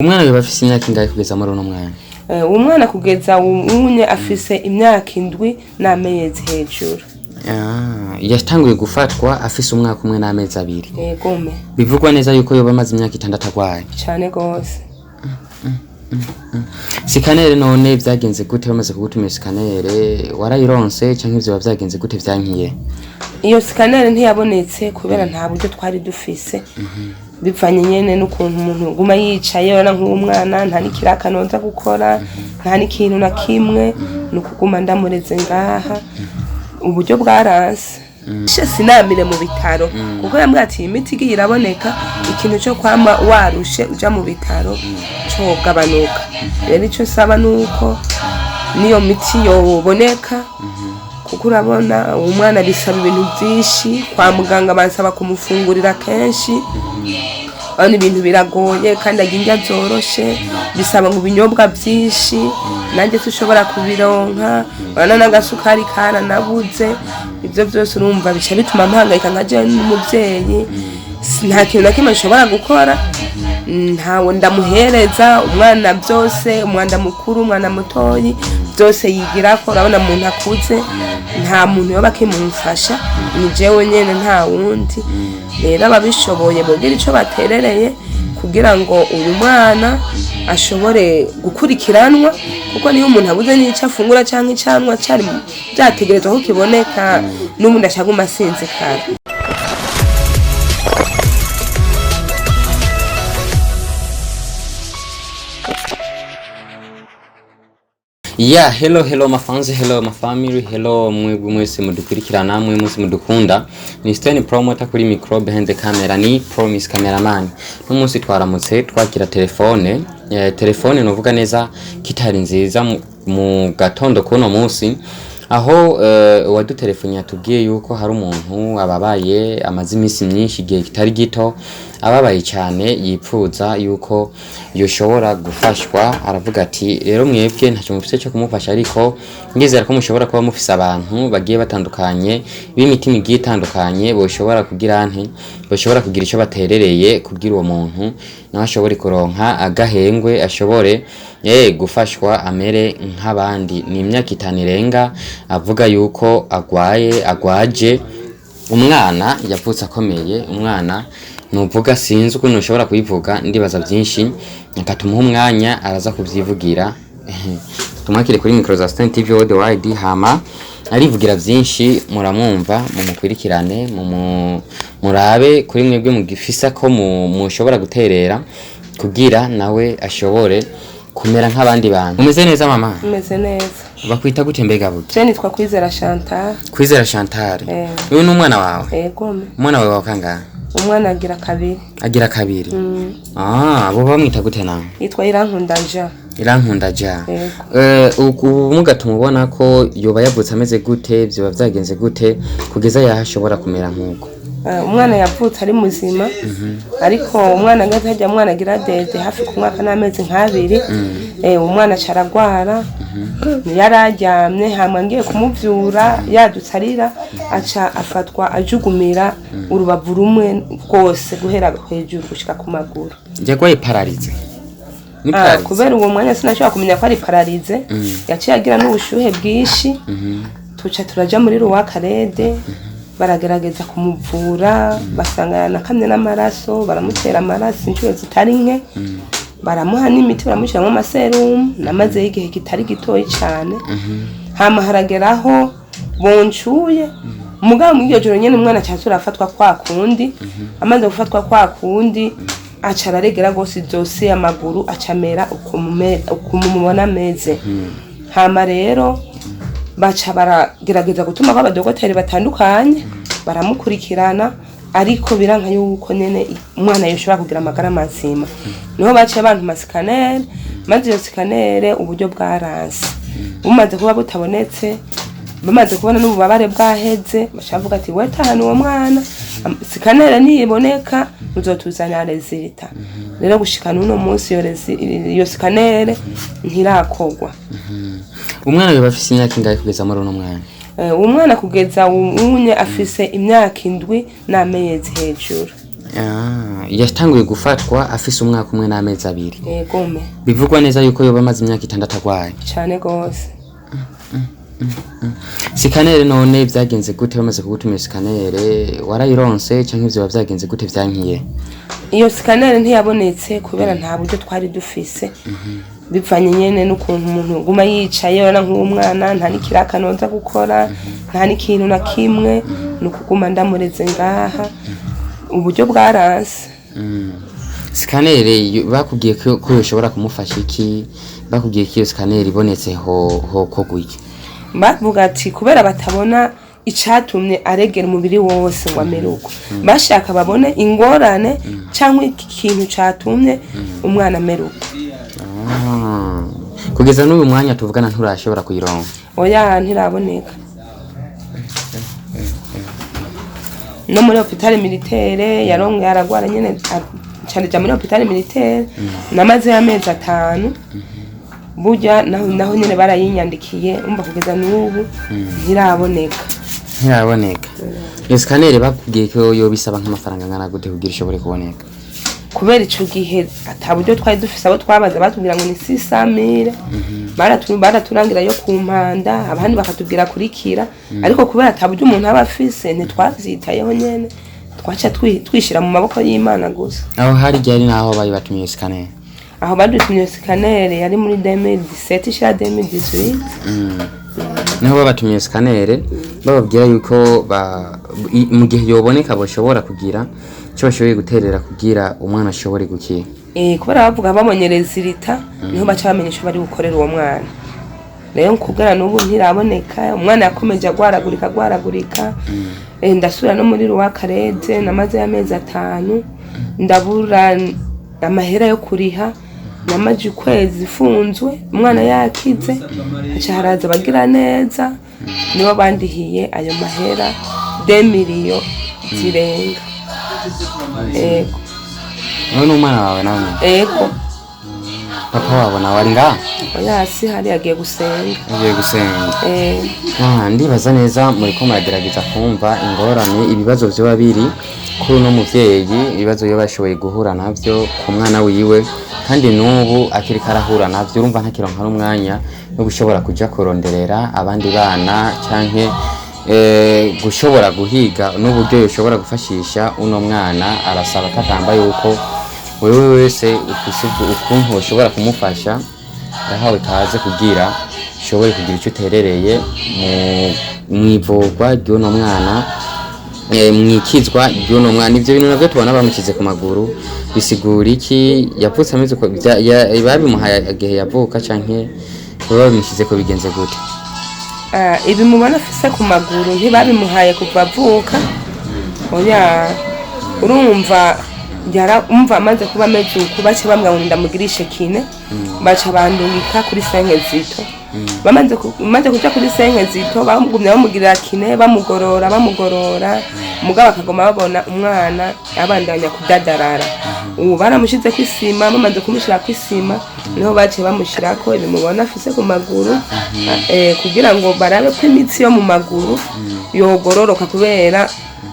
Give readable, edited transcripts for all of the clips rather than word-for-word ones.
Umwana yoba afise imyaka ingahe kugeza muri uno mwanya? Umwana kugeza unye afise imyaka 7 n'amezi hejuru. Yatanguye gufatwa afise umwaka umwe n'amezi 2. Yegome. Bivugwa neza yuko yoba amaze imyaka 6 agwaye. Cyane gose. Sikanere none vyagenze gute bamaze kugutumira sikanere warayironse canke ivyo vyagenze gute vyankiye? Iyo sikanere ntiyabonetse kubera nta buryo twari dufise. Bivanye nyene n'ukuntu umuntu guma yicaye urana nk'umwana nta nikiraka noza gukora nta nikintu na kimwe n'ukuguma ndamureze ngaha uburyo bwaranse sinamire mu bitaro kuko yambwiye ati imiti igiye iraboneka ikintu cyo kwama warushe uja mu bitaro cyo gabanuka rero ico saba nuko niyo miti yoboneka kuko urabona umwana bisaba ibintu byinshi kwa muganga bansaba kumufungurira kenshi abana ibintu biragoye kandi aginga zoroshe bisaba ngo binyobwa byinshi nanjye tushobora kubironka bana n'agasukari kana nabuze ibyo byose urumva bica bituma mpangayika nkaje n'umuvyeyi nta kintu na kimwe nshobora gukora ntawo ndamuhereza umwana byose umwana mukuru umwana mutoyi byose yigira ko urabona umuntu akuze nta muntu yoba kimumfasha ni jewe nyene nta wundi rero ababishoboye bogira ico baterereye kugira ngo uyu mwana ashobore gukurikiranwa kuko niyo umuntu abuze n'ico afungura canke icanwa cyari byategerezwa ko kiboneka n'umuntu ashaguma asinzikara. Yeah, hello my fans, hello my family, hello mwebwe mwese mudukurikirana mwe mwese mudukunda. Ni Stone promoter kuri micro behind the camera ni Promise cameraman. N'umunsi twaramutse twakira telefone, telefone novuga neza kitari nziza mu gatondo kuno munsi aho wadutelefone yatubwiye yuko hari umuntu ababaye amazi imisi myinshi igihe kitari gito ababaye cyane yipfuza yuko yoshobora gufashwa aravuga ati rero mwebwe ntacyo mufite cyo kumufasha ariko ngizera ko mushobora kuba mufise abantu bagiye batandukanye b'imitima igiye itandukanye boshobora kugira nte boshobora kugira ico baterereye kugira uwo muntu nawe ashobore kuronka agahengwe ashobore gufashwa amere nk'abandi. Ni imyaka 5 irenga avuga yuko agwaje umwana yavutse akomeye umwana nuvuga sinzi uko ntushobora kuyivuga ndibaza byinshi akatumuha umwanya araza kubyivugira tumwakire kuri micro za Stone TV Worldwide hama arivugira byinshi muramwumva mumukurikirane murabe kuri mwebwe mugifisa ko mushobora guterera kugira nawe ashobore kumera nk'abandi bantu. Umeze neza mama? Umeze neza. Bakwita gute mbega buke? Je nitwa Kwizera Chantal. Kwizera Chantal. Uyu ni umwana wawe? Yego. Umwana wawe wakanga? Umwana agira kabiri. Agira kabiri. Abo bamwita gute nawe? Yitwa Irankunda Ja. Irankunda Ja. Yego. Mugatumubona ko yoba yavutse ameze gute byo bavyagenze gute kugeza yahashobora kumera nkuko? Umwana yavutse ari muzima ariko umwana ngazajya umwana agira dede hafi ku mwaka n'amezi nk'abiri umwana caragwara yararyamye hamwe ngiye kumuvyura yadutsarira aca afatwa ajugumira urubavu rumwe rwose guhera hejuru gushika ku maguru yagwaye paralize. Kubera uwo mwanya sinashobora kumenya ko ari paralize yaciye agira n'ubushuhe bwishi tuca turaja muri Ruwakarede baragerageza kumuvura basanga nakamye n'amaraso baramutera amaraso inshuro zitari nke baramuha n'imiti baramushyiramo amaserumu namaze igihe kitari gitoyi cyane hama harageraho boncuye mugabo mu iryo joro nyene umwana cyasura afatwa kwa kundi amaze gufatwa kwa kundi acararegera gose zose amaguru acamera ukumumubona meze hama rero baca baragerageza gutuma ko abadogoteri batandukanye baramukurikirana ariko biranka yuko nyene umwana yoshobora kugira amagara mazima niho baciye abantu masikanere maze iyo sikanere uburyo bwaranse bumaze kuba butabonetse bamaze kubona n'ububabare bwaheze bashavuga ati wetahana uwo mwana sikanere niyiboneka uzotuzanira resulta rero gushikana uno munsi iyo sikanere ntirakogwa. Umwana yoba afise imyaka ingahe kugeza muri uno mwanya? Umwana kugeza unye afise imyaka 7 n'amezi hejuru. yatanguye gufatwa afise umwaka umwe n'amezi 2. Yegome. Bivugwa neza yuko yoba amaze imyaka 6 agwaye. Cyane gose. Sikanere none vyagenze gute bamaze kugutumira sikanere warayironse canke ivyo vyagenze gute vyankiye? Iyo sikanere ntiyabonetse kubera nta buryo twari dufise. Bivanye nyene n'ukuntu umuntu guma yicaye urana nk'umwana nta nikiraka noza gukora nta n'ikintu na kimwe n'ukuguma ndamureze ngaha uburyo bwaranse. Sikanere bakubwiye ko ushobora kumufasha iki? Bakubwiye ko iyo sikanere ibonetse ho kogwiki? Bavuga ati kubera batabona icatumye aregera umubiri wose ngo ameruko bashaka babone ingorane cyangwa ikintu catumye umwana ameruko. Kugeza n'uyu mwanya tuvugana nturashobora kuyironka? Oya ntiraboneka. No muri hôpital militaire yaronke aragwara nyene cyane muri hôpital militaire namaze amezi 5. Burya naho nyene barayinyandikiye umva kugeza n'ubu ntiraboneka. Scanner bakubwiye ko yo bisaba nk'amafaranga ngana gute kugira ishobore kuboneka? Kubera ico gihe ataburyo twari dufise abo twabaza batubwira ngo ni 600,000 baraturangira yo kumpanda abandi bakatubwira kurikira ariko kubera ataburyo umuntu aba afise ntitwavyitayeho nyene twaca twishira mu maboko y'Imana gusa. Aho hari ryari naho bayi batumiye scanner? Aho badutumye scanner yari muri 2017 sha 2018. Naho babatumye scanner bababwira yuko mu gihe yoboneka boshobora kugira cyo bashoboye guterera kugira umwana ashobore gukira. Kubera bavuga bamonyereza irita niho baca bamenyesha bari gukorera uwo mwana. Rero nkubwira n'ubu ntiraboneka umwana yakomeje agwaragurika. Ndasubira no muri Rwakarede namaze amezi 5 ndabura amahera yo kuriha namaje ukwezi funzwe umwana yakize aca haraza bagira neza nibo bandihiye ayo mahera 2 million zirenga. Ego. None umwana wawe nawe? Ego. Papa wawe nawe ari ngaha? Oya si hari agiye gusenga. Ndibaza neza muri ko muragerageza kumva ingorane ibibazo byo babiri kuri no muvyeyi ibibazo yo bashoboye guhura navyo ku mwana wiwe kandi n'ubu akiri karahura navyo urumva ntakironka n'umwanya no gushobora kuja kuronderera abandi bana canke gushobora guhiga n'uburyo yoshobora gufashisha uno mwana arasaba takamba yuko wewe wese ufise ukuntu ushobora kumufasha yahawe kaze kugira ushobore kugira icyo uterereye mu ivurwa ry'uno mwana mwikizwa ry'uno mwana. Ivyo bintu navyo tubona bamukize ku maguru bisigura iki? Yapfutse ameze ko babimuhaye igihe yavuka canke babimukize ko bigenze gute? Ibi mubona afise ku maguru ntibabimuhaye kuva avuka. Oya urumva umva amaze kuba ameze uko bace bambwa ngo ndamugirishe kine baca bandungika kuri Senkezito. Bamaze kuja kuri Senkezito bamugumya bamugirira kine bamugorora mugabo akagoma babona umwana abandanya kudadarara. Ubu baramushize ku isima bamaze kumushira ku isima niho bace bamushirako ibi mubona afise ku maguru kugira ngo barabe ko imitsi yo mu maguru yogororoka kubera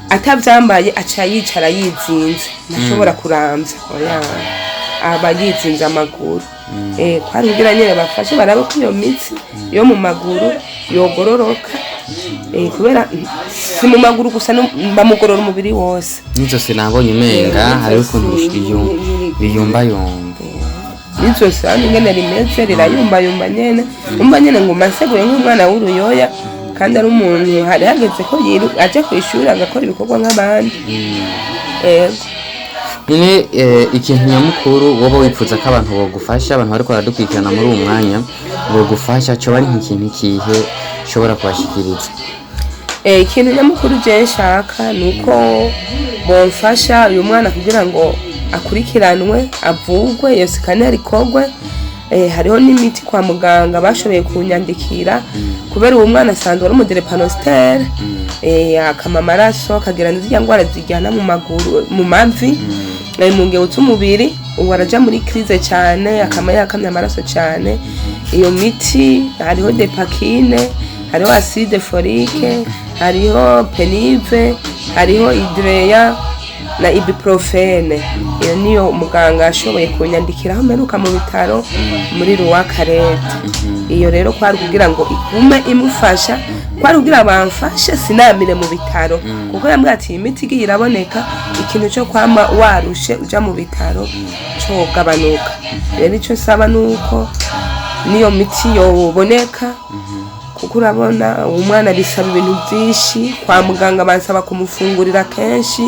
atavyambaye aca yicara yizinze ntashobora kuramvya. Oya aba yizinze amaguru. Kwari kugira nyene bafashe barabe ko iyo mitsi yo mu maguru yogororoka kubera si mu maguru gusa bamugorora umubiri wose. Nizo sinabonye umenga hari ukuntu biyumba. Nizo sani ngene rimeze rirayumba nyene umva nyene ngo maseguye nk'umwana w'uruyoya kandi ari umuntu hari hageze ko aje kwishura agakora ibikorwa nk'abandi. None ikintu nyamukuru woba wipfuza ko abantu bogufasha abantu bariko baradukurikirana muri uwo mwanya bogufasha cyo bari nk'ikintu kihe ushobora kubashikiriza? Ikintu nyamukuru je nshaka nuko bomfasha uyu mwana kugira ngo akurikiranwe avugwe iyo scanner ikogwe. Hariho n'imiti kwa muganga bashoboye kunyandikira kubera uwo mwana asanzwe ari umudrepanostere akama amaraso akagira n'izya ngwara zijyana mu maguru mu mavi mu ngeo z'umubiri ubu araja muri crise cyane akama yakamya amaraso cyane. Iyo miti hariho depakine hariho acide folique hariho penive hariho hydrea na ibuprofene. Iyo niyo umuganga ashoboye kunyandikiraho mperuka mu bitaro muri Ruwa Karete. Iyo rero kwari kugira ngo igume imufasha, kwari kugira bamfashe sinamire mu bitaro, kuko yambwiye ati imiti igiye iraboneka, ikintu cyo kwama warushe uja mu bitaro cyo gabanuka. Rero icyo saba nuko niyo miti yoboneka, kuko urabona umwana bisaba ibintu byinshi, kwa muganga bansaba kumufungurira kenshi,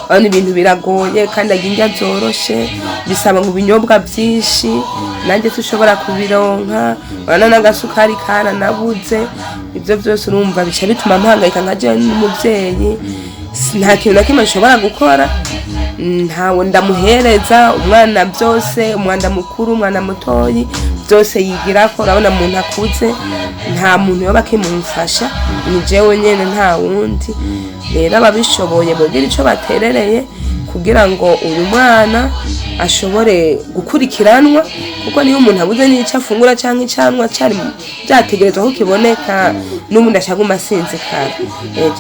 abana ibintu biragoye kandi aginja zoroshe, bisaba ngo binyobwa byinshi nanjye tushobora kubironka, urana n'agasukari kana nabuze. Ibyo byose urumva bica bituma mpangayika nkaje n'umubyeyi, nta kintu na kimwe nshobora gukora, ntawe ndamuhereza umwana byose, umwana mukuru umwana mutoyi byose yigira ko. Urabona umuntu akuze nta muntu yoba kimumfasha, ni jewe nyene nta wundi. Rero ababishoboye bogira ico baterereye kugira ngo uyu mwana ashobore gukurikiranwa, kuko niyo umuntu abuze n'ico afungura canke icanwa cyari byategerezwa ko kiboneka, n'ubundi ashaguma asinzikara.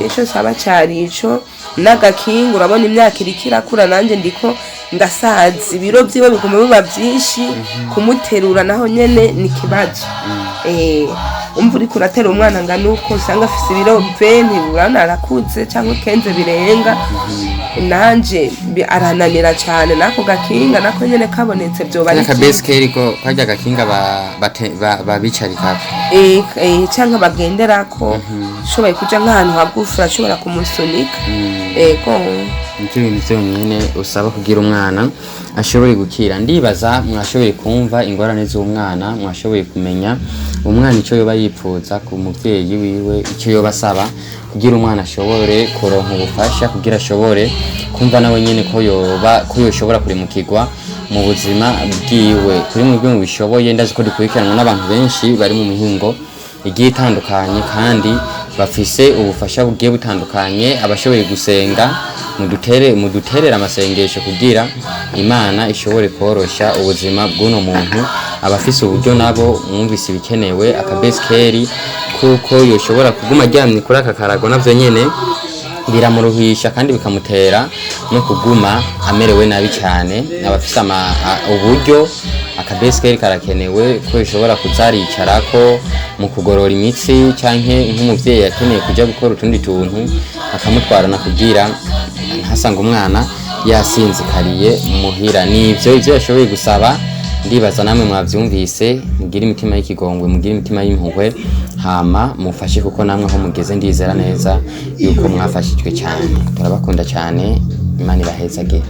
Ico saba cyari ico n'agakinga. Urabona imyaka irakura, nanjye ndiko ndasaza, ibiro byiwe biguma biba byinshi, kumuterura naho nyene ni kibazo. Umva uriko uratera umwana ngana uko usanga afise ibiro 20, urana arakuze cyangwa kenze birenga, nanje arananira cyane. Nako gakinga nako nyene kabonetse byo bari akabeskeri ko kajya gakinga babicarika cyangwa bagenderako, shobaye kuja nk'ahantu hagufura ashobora kumusunika. Nicyo bintu byonyine usaba kugira umwana ashoboye gukira. Ndibaza mwashoboye kumva ingorane z'umwana, mwashoboye kumenya umwana icyo yoba yipfuza ku muvyeyi wiwe, icyo yoba asaba kugira umwana ashobore kuronka ubufasha, kugira ashobore kumva nawe nyene ko yoshobora kurimukirwa mu buzima bwiwe. Kuri mwebwe mu bishoboye, ndazi ko dikurikiranwa n'abantu benshi bari mu mihingo igiye itandukanye kandi bafise ubufasha bugiye butandukanye. Abashoboye gusenga muduterera amasengesho kugira Imana ishobore korosha ubuzima bw'uno muntu. Abafise uburyo nabo mwumvise ibikenewe akabeskeri, kuko yoshobora kuguma aryamye kuri aka karago, navyo nyene biramuruhisha kandi bikamutera no kuguma amerewe nabi cyane. Abafise uburyo akabeskeri karakenewe, ko ishobora kuzaricarako mu kugorora imitsi, canke nk'umuvyeyi yakeneye kuja gukora utundi tuntu akamutwarana kugira ntasanga umwana yasinzikariye muhira. Nivyo ivyo yashoboye gusaba. Ndibaza namwe mwavyumvise, mugira imitima y'ikigongwe, mugira imitima y'impuhwe, hama mufashe, kuko namwe aho mugeze ndizera neza yuko mwafashijwe cyane. Turabakunda cyane, Imana ibahezagire.